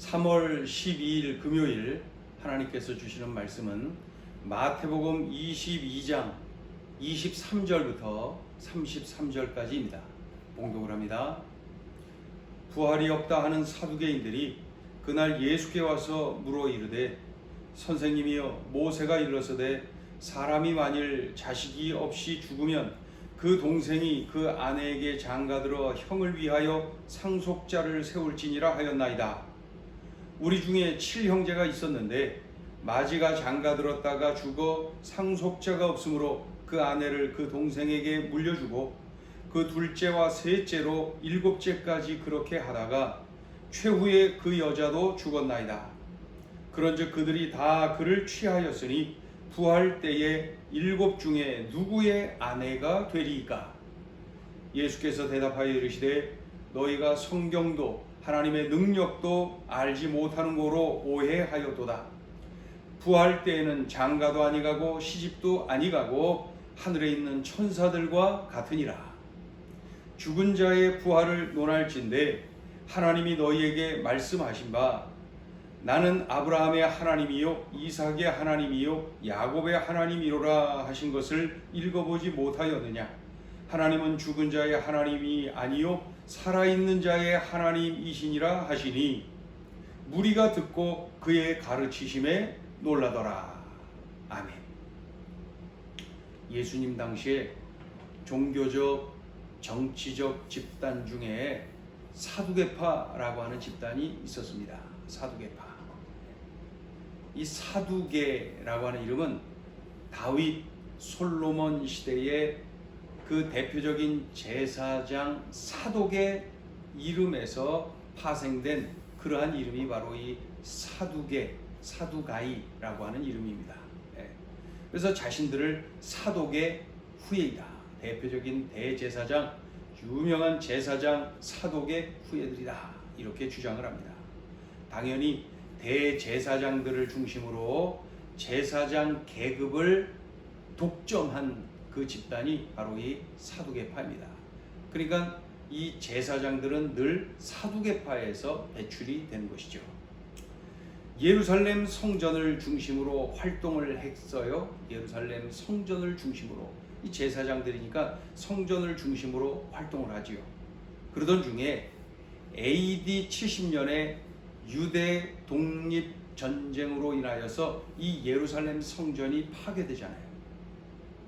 3월 12일 금요일 하나님께서 주시는 말씀은 마태복음 22장 23절부터 33절까지입니다. 봉독을 합니다. 부활이 없다 하는 사두개인들이 그날 예수께 와서 물어 이르되 선생님이여, 모세가 일러서되 사람이 만일 자식이 없이 죽으면 그 동생이 그 아내에게 장가들어 형을 위하여 상속자를 세울지니라 하였나이다. 우리 중에 7형제가 있었는데 마지가 장가들었다가 죽어 상속자가 없으므로 그 아내를 그 동생에게 물려주고 그 둘째와 셋째로 7째까지 그렇게 하다가 최후에 그 여자도 죽었나이다. 그런즉 그들이 다 그를 취하였으니 부활 때에 7 중에 누구의 아내가 되리이까? 예수께서 대답하여 이르시되 너희가 성경도 하나님의 능력도 알지 못하는 고로 오해하였도다. 부활 때에는 장가도 아니가고 시집도 아니가고 하늘에 있는 천사들과 같으니라. 죽은 자의 부활을 논할진대 하나님이 너희에게 말씀하신 바 나는 아브라함의 하나님이요 이삭의 하나님이요 야곱의 하나님이로라 하신 것을 읽어보지 못하였느냐? 하나님은 죽은 자의 하나님이 아니요 살아있는 자의 하나님이시니라 하시니 무리가 듣고 그의 가르치심에 놀라더라. 아멘. 예수님 당시에 종교적 정치적 집단 중에 사두개파라고 하는 집단이 있었습니다. 사두개파. 이 사두개라고 하는 이름은 다윗 솔로몬 시대의 그 대표적인 제사장 사독의 이름에서 파생된 그러한 이름이 바로 이 사두개, 사두가이라고 하는 이름입니다. 그래서 자신들을 사독의 후예이다. 대표적인 대제사장, 유명한 제사장 사독의 후예들이다. 이렇게 주장을 합니다. 당연히 대제사장들을 중심으로 제사장 계급을 독점한 그 집단이 바로 이 사두개파입니다. 그러니까 이 제사장들은 늘 사두개파에서 배출이 된 것이죠. 예루살렘 성전을 중심으로 활동을 했어요. 예루살렘 성전을 중심으로. 이 제사장들이니까 성전을 중심으로 활동을 하지요. 그러던 중에 AD 70년에 유대 독립 전쟁으로 인하여서 이 예루살렘 성전이 파괴되잖아요.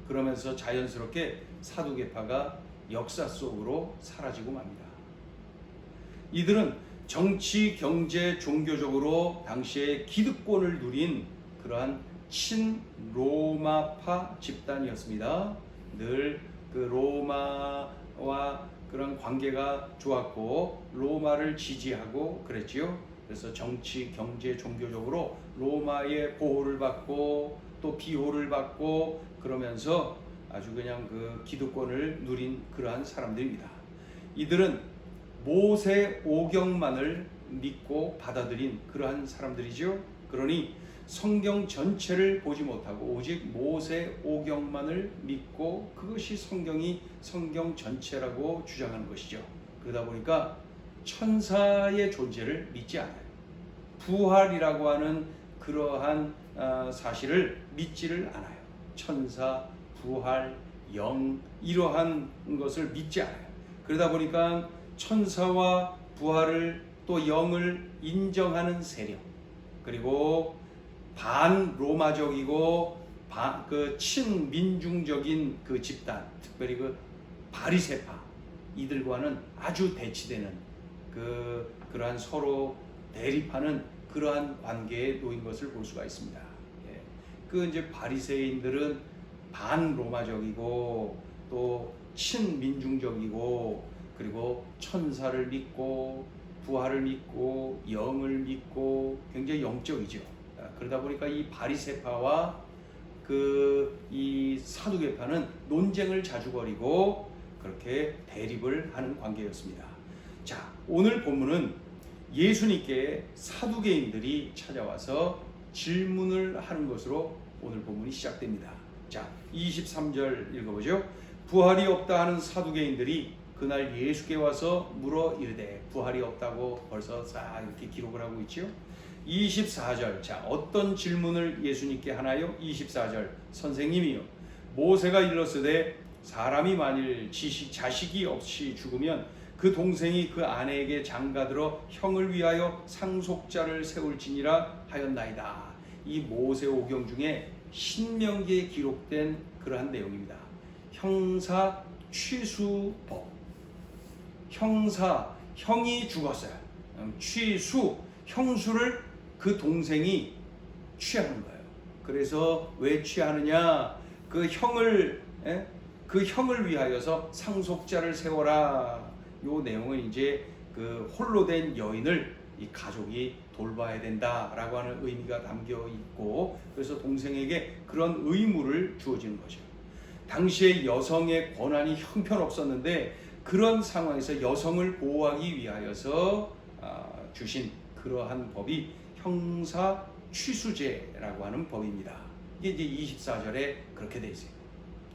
그러면서 자연스럽게 사두개파가 역사 속으로 사라지고 맙니다. 이들은 정치, 경제, 종교적으로 당시에 기득권을 누린 그러한 친로마파 집단이었습니다. 늘 그 로마와 그런 관계가 좋았고 로마를 지지하고 그랬지요. 그래서 정치, 경제, 종교적으로 로마의 보호를 받고 또 비호를 받고 그러면서 아주 그냥 그 기득권을 누린 그러한 사람들입니다. 이들은 모세 오경만을 믿고 받아들인 그러한 사람들이죠. 그러니 성경 전체를 보지 못하고 오직 모세 오경만을 믿고 그것이 성경 전체라고 주장하는 것이죠. 그러다 보니까 천사의 존재를 믿지 않아요. 부활이라고 하는 그러한 사실을 믿지를 않아요. 천사, 부활, 영 이러한 것을 믿지 않아요. 그러다 보니까 천사와 부활을 또 영을 인정하는 세력, 그리고 반로마적이고 그 친민중적인 그 집단, 특별히 그 바리새파 이들과는 아주 대치되는 그러한 서로 대립하는 그러한 관계에 놓인 것을 볼 수가 있습니다. 그 이제 바리새인들은 반로마적이고 또 친민중적이고 그리고 천사를 믿고 부활을 믿고 영을 믿고 굉장히 영적이죠. 그러다 보니까 이 바리새파와 이 사두개파는 논쟁을 자주 벌이고 그렇게 대립을 하는 관계였습니다. 자, 오늘 본문은 예수님께 사두개인들이 찾아와서 질문을 하는 것으로 오늘 본문이 시작됩니다. 자, 23절 읽어보죠. 부활이 없다 하는 사두개인들이 그날 예수께 와서 물어 이르되 부활이 없다고 벌써 싹 이렇게 기록을 하고 있죠. 24절, 자 어떤 질문을 예수님께 하나요? 24절, 선생님이요 모세가 일렀으되 사람이 만일 자식이 없이 죽으면 그 동생이 그 아내에게 장가들어 형을 위하여 상속자를 세울지니라 하였나이다. 이 모세오경 중에 신명기에 기록된 그러한 내용입니다. 형사 취수법. 형이 죽었어요. 형수를 그 동생이 취하는 거예요. 그래서 왜 취하느냐? 그 형을 위하여서 상속자를 세워라. 요 내용은 이제 그 홀로 된 여인을 이 가족이 돌봐야 된다라고 하는 의미가 담겨 있고, 그래서 동생에게 그런 의무를 주어지는 거죠. 당시에 여성의 권한이 형편없었는데 그런 상황에서 여성을 보호하기 위하여서 주신 그러한 법이 형사 취수제라고 하는 법입니다. 이게 이제 24절에 그렇게 되어 있어요.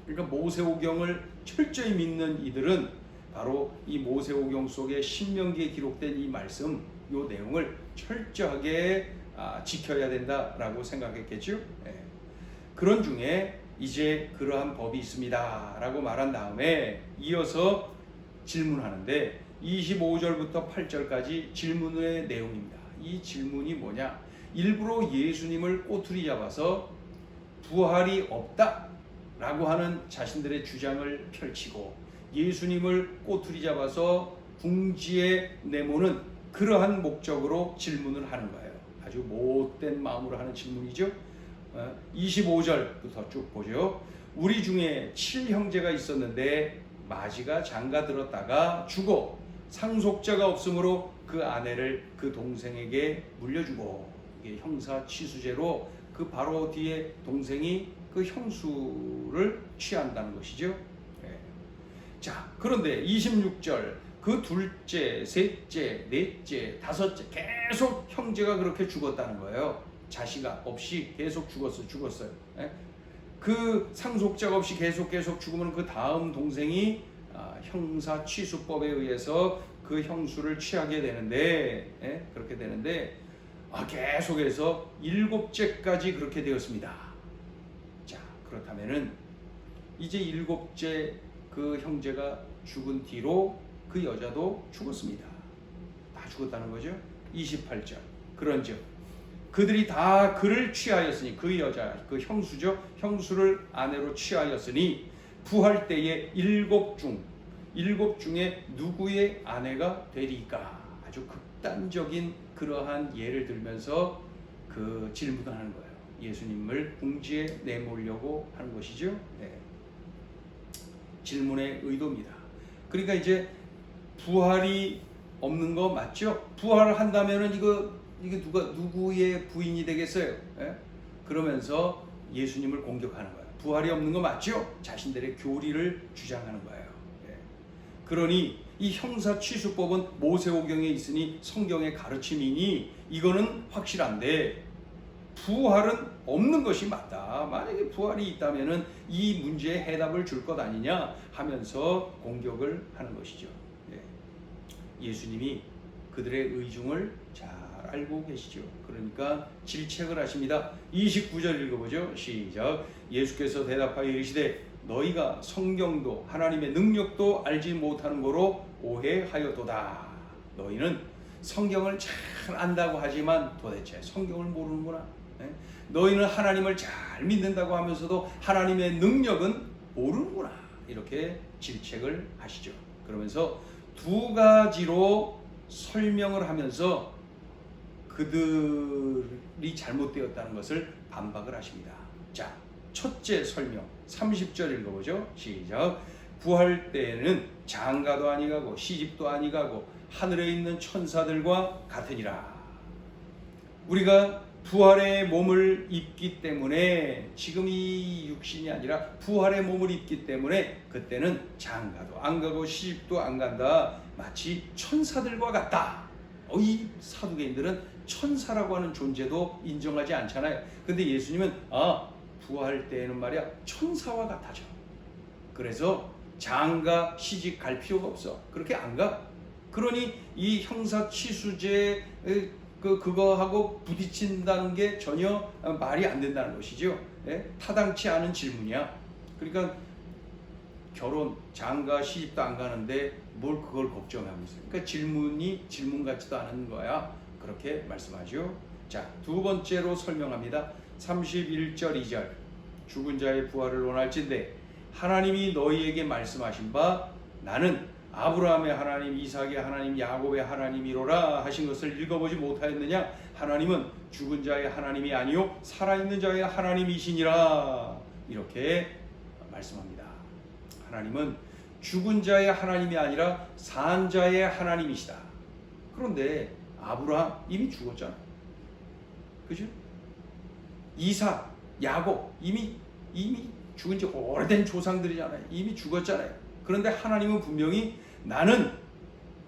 그러니까 모세오경을 철저히 믿는 이들은 바로 이 모세오경 속에 신명기에 기록된 이 말씀, 이 내용을 철저하게 지켜야 된다라고 생각했겠죠. 그런 중에 이제 그러한 법이 있습니다 라고 말한 다음에 이어서 질문하는데 25절부터 8절까지 질문의 내용입니다. 이 질문이 뭐냐? 일부러 예수님을 꼬투리 잡아서 부활이 없다 라고 하는 자신들의 주장을 펼치고, 예수님을 꼬투리 잡아서 궁지에 내모는 그러한 목적으로 질문을 하는 거예요. 아주 못된 마음으로 하는 질문이죠. 25절부터 쭉 보죠. 우리 중에 7형제가 있었는데 마지가 장가들었다가 죽어 상속자가 없으므로 그 아내를 그 동생에게 물려주고, 이게 형사 취수제로 그 바로 뒤에 동생이 그 형수를 취한다는 것이죠. 자, 그런데 26절, 그 둘째, 셋째, 넷째, 다섯째 계속 형제가 그렇게 죽었다는 거예요. 자식 없이 계속 죽었어요. 그 상속자가 없이 계속 죽으면 그 다음 동생이 형사 취수법에 의해서 그 형수를 취하게 되는데, 그렇게 되는데 계속해서 7째까지 그렇게 되었습니다. 자, 그렇다면은 이제 7째 그 형제가 죽은 뒤로 그 여자도 죽었습니다. 다 죽었다는 거죠. 28절, 그런즉 그들이 다 그를 취하였으니, 그 여자, 그 형수죠, 형수를 아내로 취하였으니 부활 때에 7 중에 누구의 아내가 되리까? 아주 극단적인 그러한 예를 들면서 그 질문을 하는 거예요. 예수님을 궁지에 내몰려고 하는 것이죠. 질문의 의도입니다. 그러니까 이제 부활이 없는 거 맞죠? 부활을 한다면은 이게 누구의 부인이 되겠어요? 그러면서 예수님을 공격하는 거예요. 부활이 없는 거 맞죠? 자신들의 교리를 주장하는 거예요. 그러니 이 형사 취수법은 모세오경에 있으니 성경의 가르침이니 이거는 확실한데 부활은 없는 것이 맞다. 만약에 부활이 있다면은 이 문제에 해답을 줄 것 아니냐 하면서 공격을 하는 것이죠. 예수님이 그들의 의중을 잘 알고 계시죠. 그러니까 질책을 하십니다. 29절 읽어보죠. 시작. 예수께서 대답하여 이르시되 너희가 성경도 하나님의 능력도 알지 못하는 거로 오해하였도다. 너희는 성경을 잘 안다고 하지만 도대체 성경을 모르는구나. 너희는 하나님을 잘 믿는다고 하면서도 하나님의 능력은 모르는구나. 이렇게 질책을 하시죠. 그러면서 두 가지로 설명을 하면서 그들이 잘못되었다는 것을 반박을 하십니다. 자, 첫째 설명 30절 읽어보죠. 시작. 부활 때에는 장가도 아니가고 시집도 아니가고 하늘에 있는 천사들과 같으니라. 우리가 부활의 몸을 입기 때문에, 지금 이 육신이 아니라 부활의 몸을 입기 때문에 그때는 장가도 안 가고 시집도 안 간다. 마치 천사들과 같다. 이 사두개인들은 천사라고 하는 존재도 인정하지 않잖아요. 근데 예수님은 부활 때에는 말이야 천사와 같아져. 그래서 장가 시집 갈 필요가 없어. 그렇게 안 가. 그러니 이 형사 취수제 그거하고 부딪힌다는 게 전혀 말이 안 된다는 것이죠. 예? 타당치 않은 질문이야. 그러니까 결혼, 장가, 시집도 안 가는데 뭘 그걸 걱정하고 있어요. 그러니까 질문이 질문 같지도 않은 거야. 그렇게 말씀하죠. 자, 두 번째로 설명합니다. 31절 2절 죽은 자의 부활을 원할진대 하나님이 너희에게 말씀하신 바 나는 아브라함의 하나님, 이삭의 하나님, 야곱의 하나님이로라 하신 것을 읽어보지 못하였느냐? 하나님은 죽은 자의 하나님이 아니요 살아있는 자의 하나님이시니라. 이렇게 말씀합니다. 하나님은 죽은 자의 하나님이 아니라 산 자의 하나님이시다. 그런데 아브라함 이미 죽었잖아. 그죠? 이삭, 야곱 이미 죽은 지 오래된 조상들이잖아요. 이미 죽었잖아요. 그런데 하나님은 분명히 나는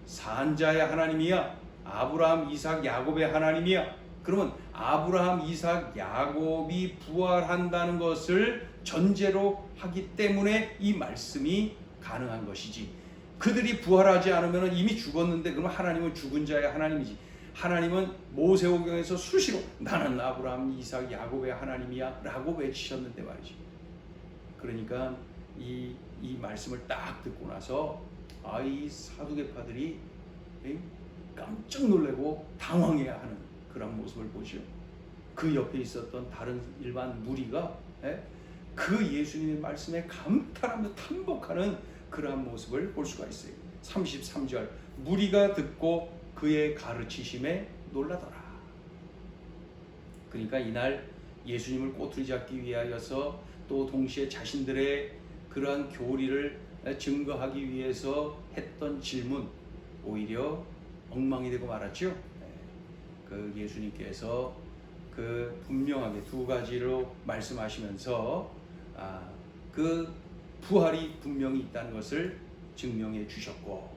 산 자의 하나님이야. 아브라함, 이삭, 야곱의 하나님이야. 그러면 아브라함, 이삭, 야곱이 부활한다는 것을 전제로 하기 때문에 이 말씀이 가능한 것이지. 그들이 부활하지 않으면 이미 죽었는데 그러면 하나님은 죽은 자의 하나님이지. 하나님은 모세오경에서 수시로 나는 아브라함, 이삭, 야곱의 하나님이야 라고 외치셨는데 말이지. 그러니까 이 말씀을 딱 듣고 나서 이 사두개파들이 깜짝 놀라고 당황해야 하는 그런 모습을 보죠. 그 옆에 있었던 다른 일반 무리가 그 예수님의 말씀에 감탄하며 탐복하는 그러한 모습을 볼 수가 있어요. 33절 무리가 듣고 그의 가르치심에 놀라더라. 그러니까 이날 예수님을 꼬투리 잡기 위하여서 또 동시에 자신들의 그러한 교리를 증거하기 위해서 했던 질문 오히려 엉망이 되고 말았죠. 그 예수님께서 그 분명하게 두 가지로 말씀하시면서 그 부활이 분명히 있다는 것을 증명해 주셨고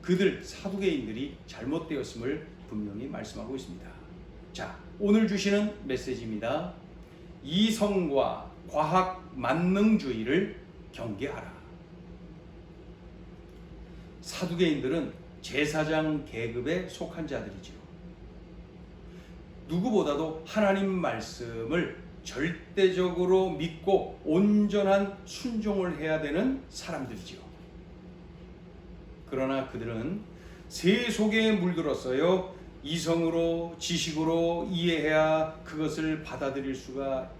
그들 사두개인들이 잘못되었음을 분명히 말씀하고 있습니다. 자, 오늘 주시는 메시지입니다. 이성과 과학 만능주의를 경계하라. 사두개인들은 제사장 계급에 속한 자들이지요. 누구보다도 하나님 말씀을 절대적으로 믿고 온전한 순종을 해야 되는 사람들이지요. 그러나 그들은 세속에 물들었어요. 이성으로 지식으로 이해해야 그것을 받아들일 수가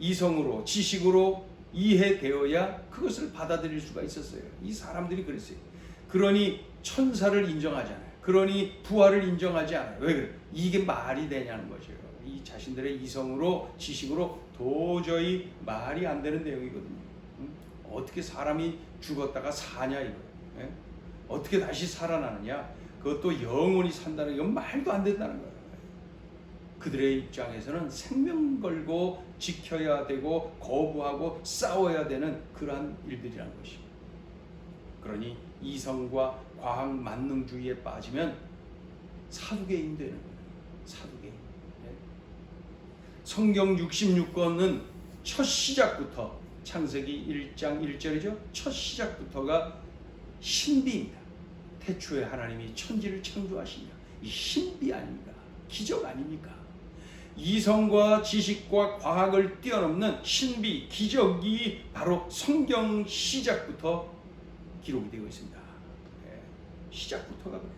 이성으로 지식으로 이해되어야 그것을 받아들일 수가 있었어요. 이 사람들이 그랬어요. 그러니 천사를 인정하지 않아요. 그러니 부활을 인정하지 않아요. 왜 그래? 이게 말이 되냐는 거죠. 이 자신들의 이성으로 지식으로 도저히 말이 안 되는 내용이거든요. 어떻게 사람이 죽었다가 사냐 이거예요. 어떻게 다시 살아나느냐? 그것도 영원히 산다는 건 말도 안 된다는 거예요. 그들의 입장에서는 생명 걸고 지켜야 되고 거부하고 싸워야 되는 그러한 일들이라는 것입니다. 그러니 이성과 과학 만능주의에 빠지면 사두개인 되는 거예요. 사두개인. 성경 66권은 첫 시작부터 창세기 1장 1절이죠. 첫 시작부터가 신비입니다. 태초에 하나님이 천지를 창조하시냐. 이 신비 아닙니까? 기적 아닙니까? 이성과 지식과 과학을 뛰어넘는 신비, 기적이 바로 성경 시작부터 기록이 되어 있습니다. 시작부터가 그래요.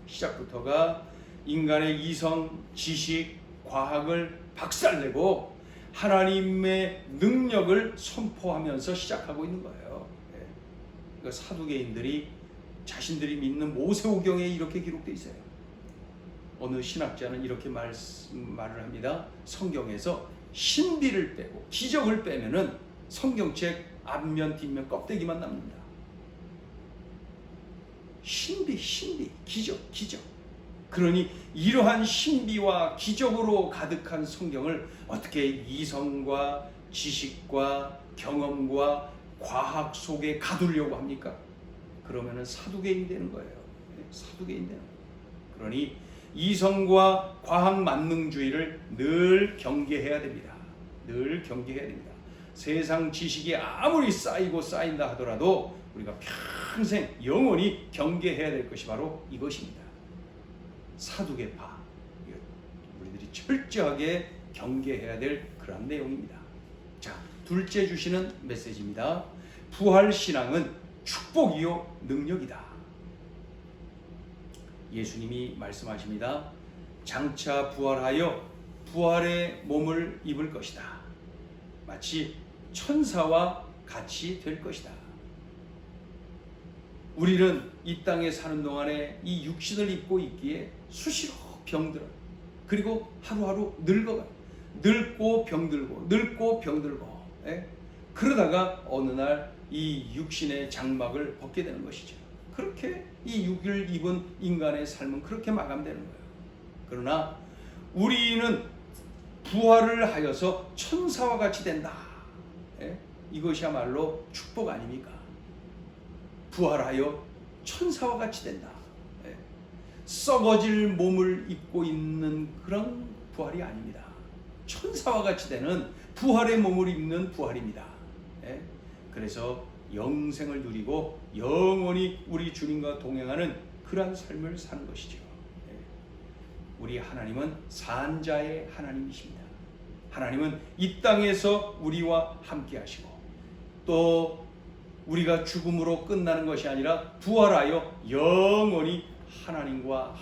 시작부터가 인간의 이성, 지식, 과학을 박살내고 하나님의 능력을 선포하면서 시작하고 있는 거예요. 그러니까 사두개인들이 자신들이 믿는 모세오경에 이렇게 기록되어 있어요. 어느 신학자는 이렇게 말을 합니다. 성경에서 신비를 빼고 기적을 빼면은 성경책 앞면 뒷면 껍데기만 남는다. 신비, 기적. 그러니 이러한 신비와 기적으로 가득한 성경을 어떻게 이성과 지식과 경험과 과학 속에 가두려고 합니까? 그러면은 사두개인 되는 거예요. 사두개인 되는 거예요. 그러니 이성과 과학 만능주의를 늘 경계해야 됩니다. 늘 경계해야 됩니다. 세상 지식이 아무리 쌓이고 쌓인다 하더라도 우리가 평생 영원히 경계해야 될 것이 바로 이것입니다. 사두개파, 우리들이 철저하게 경계해야 될 그런 내용입니다. 자, 둘째 주시는 메시지입니다. 부활신앙은 축복이요 능력이다. 예수님이 말씀하십니다. 장차 부활하여 부활의 몸을 입을 것이다. 마치 천사와 같이 될 것이다. 우리는 이 땅에 사는 동안에 이 육신을 입고 있기에 수시로 병들어. 그리고 하루하루 늙어가요. 늙고 병들고 늙고 병들고. 그러다가 어느 날 이 육신의 장막을 벗게 되는 것이죠. 그렇게 이 육을 입은 인간의 삶은 그렇게 마감되는 거예요. 그러나 우리는 부활을 하여서 천사와 같이 된다. 이것이야말로 축복 아닙니까? 부활하여 천사와 같이 된다. 썩어질 몸을 입고 있는 그런 부활이 아닙니다. 천사와 같이 되는 부활의 몸을 입는 부활입니다. 그래서 영생을 누리고 영원히 우리 주님과 동행하는 그러한 삶을 사는 것이죠. 우리 하나님은 산자의 하나님이십니다. 하나님은 이 땅에서 우리와 함께 하시고 또 우리가 죽음으로 끝나는 것이 아니라 부활하여 영원히 하나님과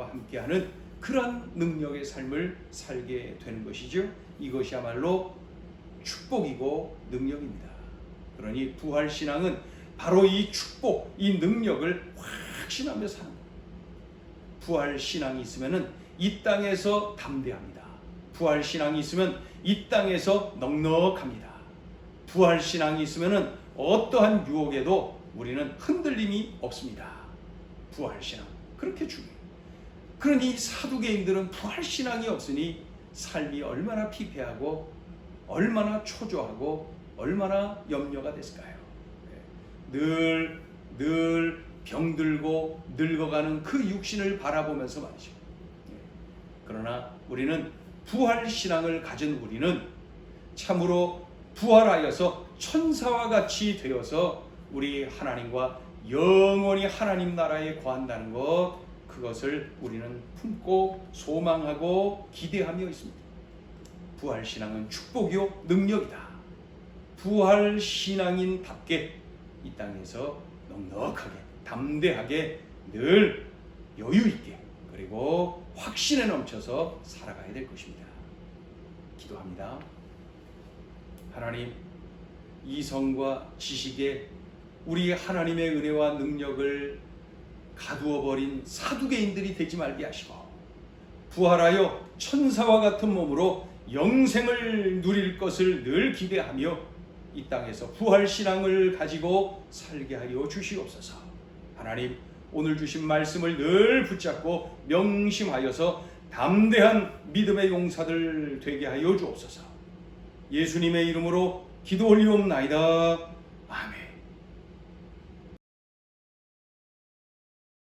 함께하는 그러한 능력의 삶을 살게 되는 것이죠. 이것이야말로 축복이고 능력입니다. 그러니 부활신앙은 바로 이 축복, 이 능력을 확신하며 사는 겁니다. 부활신앙이 있으면 이 땅에서 담대합니다. 부활신앙이 있으면 이 땅에서 넉넉합니다. 부활신앙이 있으면 어떠한 유혹에도 우리는 흔들림이 없습니다. 부활신앙, 그렇게 중요해요. 그러니 사두개인들은 부활신앙이 없으니 삶이 얼마나 피폐하고 얼마나 초조하고 얼마나 염려가 됐을까요? 늘 병들고 늙어가는 그 육신을 바라보면서 말이죠. 그러나 우리는 부활신앙을 가진 우리는 참으로 부활하여서 천사와 같이 되어서 우리 하나님과 영원히 하나님 나라에 거한다는 것, 그것을 우리는 품고 소망하고 기대하며 있습니다. 부활신앙은 축복이요 능력이다. 부활신앙인답게 이 땅에서 넉넉하게 담대하게 늘 여유있게 그리고 확신에 넘쳐서 살아가야 될 것입니다. 기도합니다. 하나님, 이성과 지식에 우리 하나님의 은혜와 능력을 가두어 버린 사두개인들이 되지 말게 하시고 부활하여 천사와 같은 몸으로 영생을 누릴 것을 늘 기대하며 이 땅에서 부활신앙을 가지고 살게 하여 주시옵소서. 하나님, 오늘 주신 말씀을 늘 붙잡고 명심하여서 담대한 믿음의 용사들 되게 하여 주옵소서. 예수님의 이름으로 기도 올리옵나이다. 아멘.